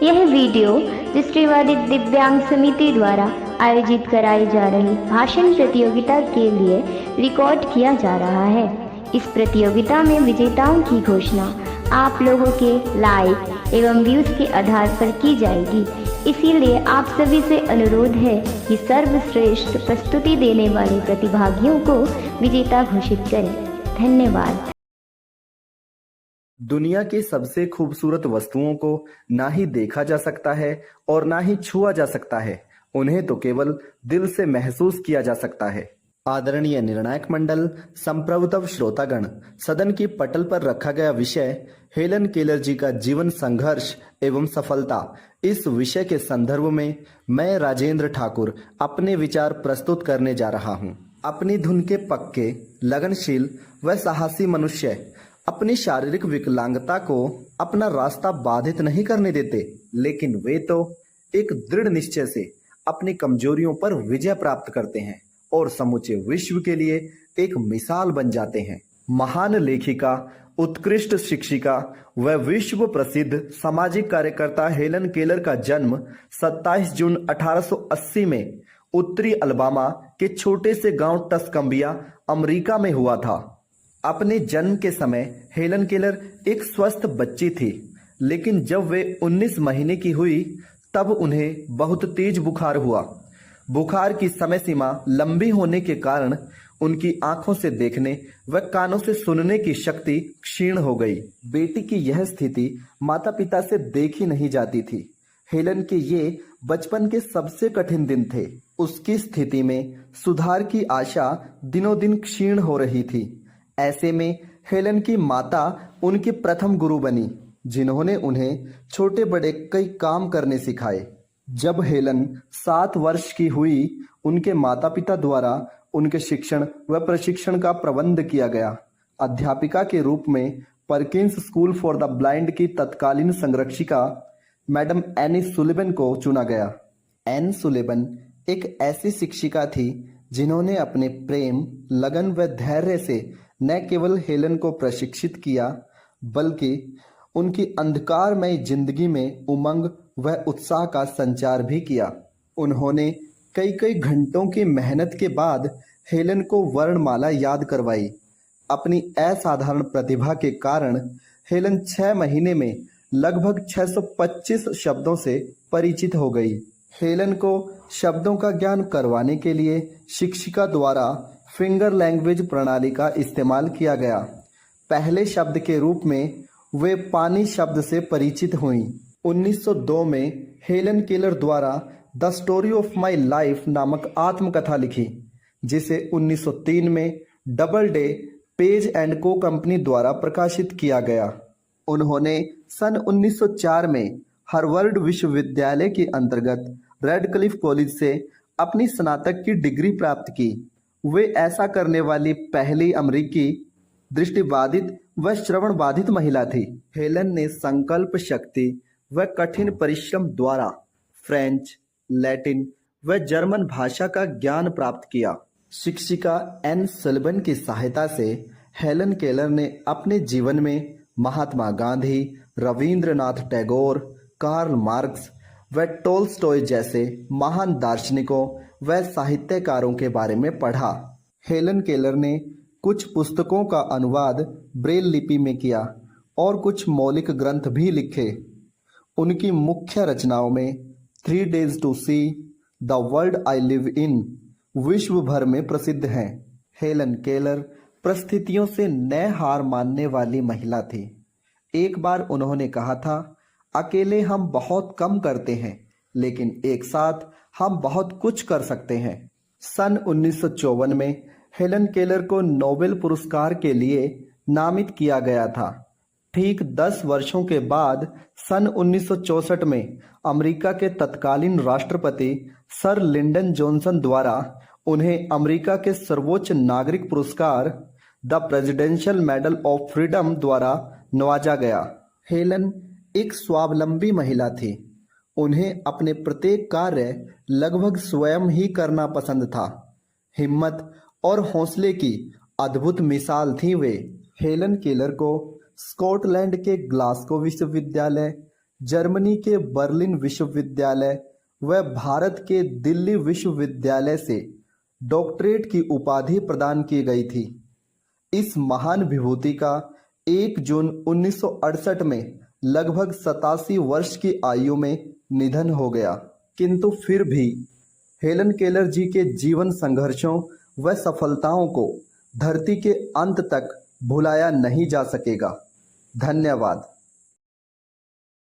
यह वीडियो दृष्टिबाधित दिव्यांग समिति द्वारा आयोजित कराई जा रही भाषण प्रतियोगिता के लिए रिकॉर्ड किया जा रहा है। इस प्रतियोगिता में विजेताओं की घोषणा आप लोगों के लाइक एवं व्यूज के आधार पर की जाएगी। इसीलिए आप सभी से अनुरोध है कि सर्वश्रेष्ठ प्रस्तुति देने वाले प्रतिभागियों को विजेता घोषित करें। धन्यवाद। दुनिया की सबसे खूबसूरत वस्तुओं को ना ही देखा जा सकता है और ना ही छुआ जा सकता है, उन्हें तो केवल दिल से महसूस किया जा सकता है। आदरणीय निर्णायक मंडल, संप्रभुतव श्रोतागण, सदन की पटल पर रखा गया विषय हेलन केलर जी का जीवन संघर्ष एवं सफलता। इस विषय के संदर्भ में मैं राजेंद्र ठाकुर अपने विचार प्रस्तुत करने जा रहा हूँ। अपनी धुन के पक्के, लगनशील व साहसी मनुष्य अपनी शारीरिक विकलांगता को अपना रास्ता बाधित नहीं करने देते, लेकिन वे तो एक दृढ़ निश्चय से अपनी कमजोरियों पर विजय प्राप्त करते हैं और समूचे विश्व के लिए एक मिसाल बन जाते हैं। महान लेखिका, उत्कृष्ट शिक्षिका व विश्व प्रसिद्ध सामाजिक कार्यकर्ता हेलन केलर का जन्म 27 जून 1880 में उत्तरी अल्बामा के छोटे से गांव टस्कम्बिया, अमेरिका में हुआ था। अपने जन्म के समय हेलन केलर एक स्वस्थ बच्ची थी, लेकिन जब वे 19 महीने की हुई तब उन्हें बहुत तेज बुखार हुआ। बुखार की समय सीमा लंबी होने के कारण उनकी आंखों से देखने व कानों से सुनने की शक्ति क्षीण हो गई। बेटी की यह स्थिति माता पिता से देखी नहीं जाती थी। हेलन के ये बचपन के सबसे कठिन दिन थे। उसकी स्थिति में सुधार की आशा दिनों दिन क्षीण हो रही थी। ऐसे में हेलन की माता उनकी प्रथम गुरु बनी, जिन्होंने उन्हें छोटे बड़े कई काम करने सिखाए। जब हेलन 7 वर्ष की हुई, उनके माता पिता द्वारा उनके शिक्षण व प्रशिक्षण का प्रबंध किया गया। अध्यापिका के रूप में Perkins school for the blind की तत्कालीन संरक्षिका मैडम एनी सुलिवन को चुना गया। एन सुलिवन एक ऐसी शिक्षिका थी जिन्होंने अपने प्रेम, लगन व धैर्य से न केवल हेलन को प्रशिक्षित किया, बल्कि उनकी अंधकारमय जिंदगी में उमंग व उत्साह का संचार भी किया। उन्होंने कई घंटों की मेहनत के बाद हेलन को वर्णमाला याद करवाई। अपनी असाधारण प्रतिभा के कारण हेलन 6 महीने में लगभग 625 शब्दों से परिचित हो गई। हेलन को शब्दों का ज्ञान करवाने के लिए शिक्षिका द्वारा फिंगर लैंग्वेज प्रणाली का इस्तेमाल किया गया। पहले शब्द के रूप में वे पानी शब्द से परिचित हुईं। 1902 में हेलन केलर द्वारा the story of my life नामक आत्मकथा लिखी, जिसे 1903 में डबल डे पेज एंड को कंपनी द्वारा प्रकाशित किया गया। उन्होंने सन 1904 में हार्वर्ड विश्वविद्यालय के अंतर्गत रेडक्लिफ कॉलेज से अपनी स्नातक की डिग्री प्राप्त की। वे ऐसा करने वाली पहली अमेरिकी दृष्टिबाधित व श्रवण बाधित महिला थी। हेलन ने संकल्प शक्ति व कठिन परिश्रम द्वारा फ्रेंच, लैटिन व जर्मन भाषा का ज्ञान प्राप्त किया। शिक्षिका एन सुलिवन की सहायता से हेलन केलर ने अपने जीवन में महात्मा गांधी, रविंद्रनाथ टैगोर, कार्ल मार्क्स व टोल्स्टॉय जैसे महान दार्शनिकों व साहित्यकारों के बारे में पढ़ा। हेलन केलर ने कुछ पुस्तकों का अनुवाद ब्रेल लिपि में किया और कुछ मौलिक ग्रंथ भी लिखे। उनकी मुख्य रचनाओं में 3 Days to See, the world I live in विश्व भर में प्रसिद्ध हैं। हेलन केलर परिस्थितियों से न हार मानने वाली महिला थी। एक बार उन्होंने कहा था, अकेले हम बहुत कम करते हैं, लेकिन एक साथ हम बहुत कुछ कर सकते हैं। सन 1954 में हेलन केलर को नोबेल पुरस्कार के लिए नामित किया गया था। ठीक 10 वर्षों के बाद सन 1964 में अमेरिका के तत्कालीन राष्ट्रपति सर लिंडन जॉनसन द्वारा उन्हें अमेरिका के सर्वोच्च नागरिक पुरस्कार the presidential medal of freedom द्वारा नवाजा गया। हेलन एक स्वावलंबी महिला थी। उन्हें अपने प्रत्येक कार्य लगभग स्वयं ही करना पसंद था। हिम्मत और हौसले की अद्भुत मिसाल थी वे। हेलन केलर को स्कॉटलैंड के ग्लासगो विश्वविद्यालय, जर्मनी के बर्लिन विश्वविद्यालय व भारत के दिल्ली विश्वविद्यालय से डॉक्टरेट की उपाधि प्रदान की गई थी। इस महान विभूति का 1 जून 1968 में लगभग 87 वर्ष की आयु में निधन हो गया, किंतु फिर भी हेलन केलर जी के जीवन संघर्षों व सफलताओं को धरती के अंत तक भुलाया नहीं जा सकेगा। धन्यवाद।